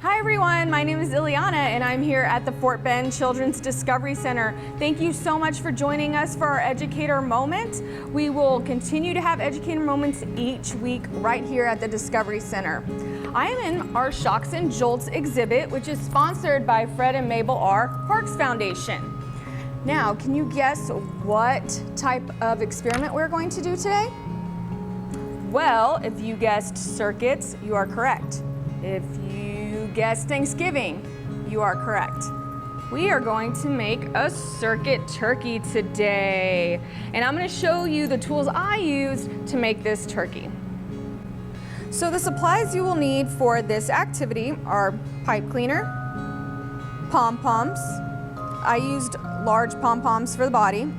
Hi everyone, my name is Iliana and I'm here at the Fort Bend Children's Discovery Center. Thank you so much for joining us for our Educator Moment. We will continue to have Educator Moments each week right here at the Discovery Center. I am in our Shocks and Jolts exhibit, which is sponsored by Fred and Mabel R. Parks Foundation. Now, can you guess what type of experiment we're going to do today? Well, if you guessed circuits, you are correct. If you guessed Thanksgiving, you are correct. We are going to make a circuit turkey today. And I'm going to show you the tools I used to make this turkey. So the supplies you will need for this activity are pipe cleaner, pom-poms. I used large pom-poms for the body.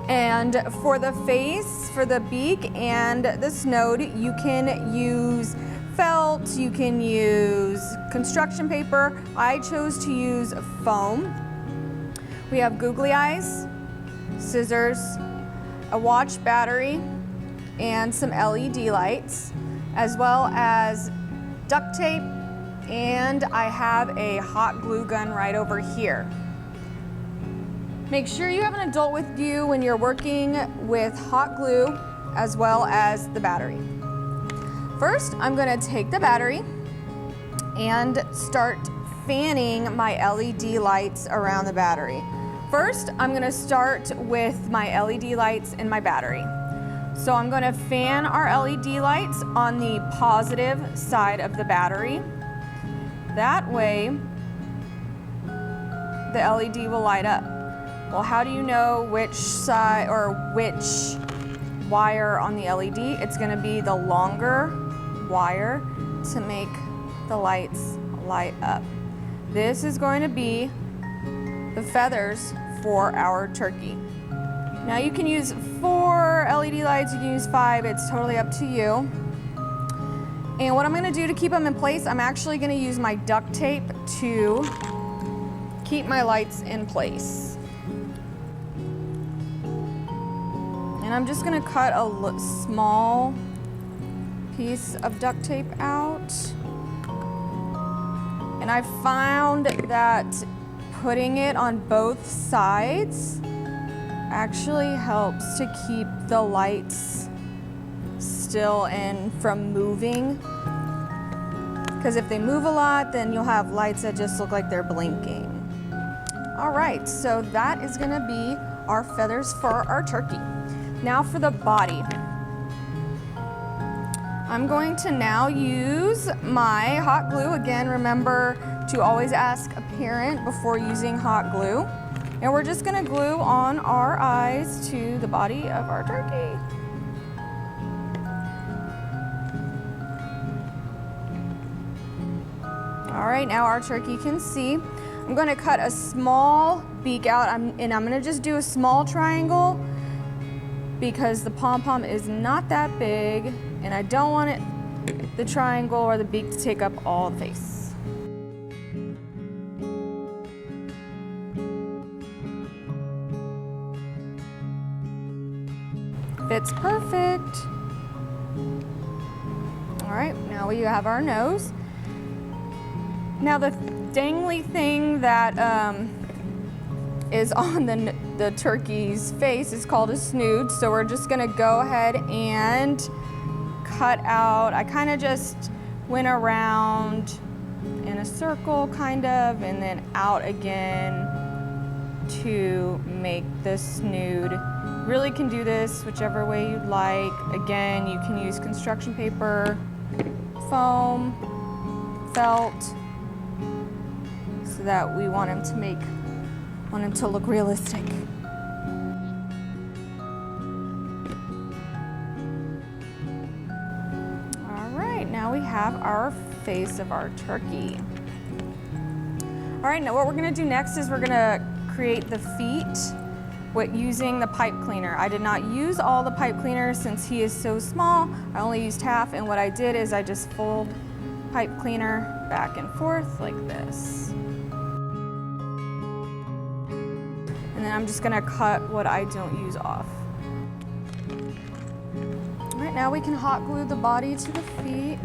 And for the face, for the beak and the snout, you can use felt, you can use construction paper. I chose to use foam. We have googly eyes, scissors, a watch battery, and some LED lights, as well as duct tape, and I have a hot glue gun right over here. Make sure you have an adult with you when you're working with hot glue as well as the battery. First, I'm going to take the battery and start fanning my LED lights around the battery. First, I'm going to start with my LED lights in my battery. So I'm going to fan our LED lights on the positive side of the battery. That way, the LED will light up. Well, how do you know which side or which wire on the LED? It's going to be the longer wire to make the lights light up. This is going to be the feathers for our turkey. Now you can use 4 LED lights, you can use 5, it's totally up to you. And what I'm going to do to keep them in place, I'm actually going to use my duct tape to keep my lights in place. And I'm just going to cut a small piece of duct tape out. And I found that putting it on both sides actually helps to keep the lights still and from moving. Because if they move a lot, then you'll have lights that just look like they're blinking. All right, so that is going to be our feathers for our turkey. Now for the body. I'm going to now use my hot glue. Again, remember to always ask a parent before using hot glue. And we're just going to glue on our eyes to the body of our turkey. All right, now our turkey can see. I'm going to cut a small beak out, and I'm going to just do a small triangle because the pom-pom is not that big, and I don't want the triangle or the beak to take up all the face. Fits perfect. All right, now we have our nose. Now the dangly thing that is on the turkey's face is called a snoot. So we're just gonna go ahead and cut out. I kind of just went around in a circle kind of, and then out again to make the snood. Really can do this whichever way you'd like. Again, you can use construction paper, foam, felt, so that we want him to look realistic. All right, now we have our face of our turkey. All right, now what we're gonna do next is we're gonna create the feet using the pipe cleaner. I did not use all the pipe cleaner since he is so small. I only used half, and what I did is I just fold pipe cleaner back and forth like this. And then I'm just gonna cut what I don't use off. All right, now we can hot glue the body to the feet.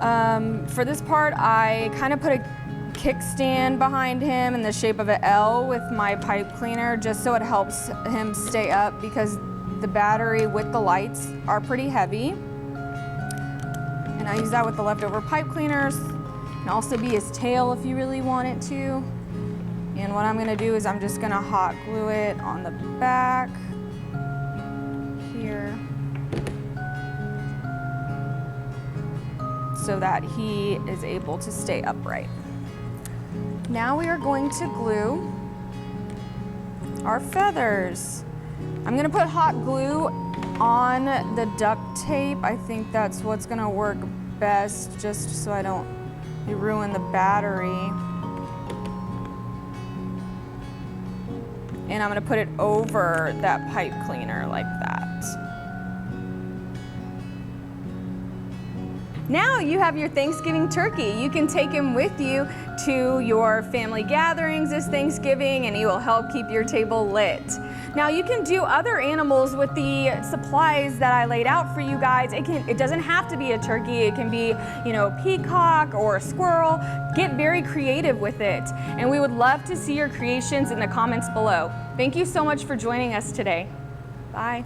For this part, I kind of put a kickstand behind him in the shape of an L with my pipe cleaner, just so it helps him stay up, because the battery with the lights are pretty heavy. And I use that with the leftover pipe cleaners. It can also be his tail if you really want it to. And what I'm gonna do is I'm just gonna hot glue it on the back here so that he is able to stay upright. Now we are going to glue our feathers. I'm gonna put hot glue on the duct tape. I think that's what's gonna work best, just so I don't ruin the battery. And I'm gonna put it over that pipe cleaner like that. Now you have your Thanksgiving turkey. You can take him with you to your family gatherings this Thanksgiving, and he will help keep your table lit. Now you can do other animals with the supplies that I laid out for you guys. It doesn't have to be a turkey. It can be, a peacock or a squirrel. Get very creative with it. And we would love to see your creations in the comments below. Thank you so much for joining us today. Bye.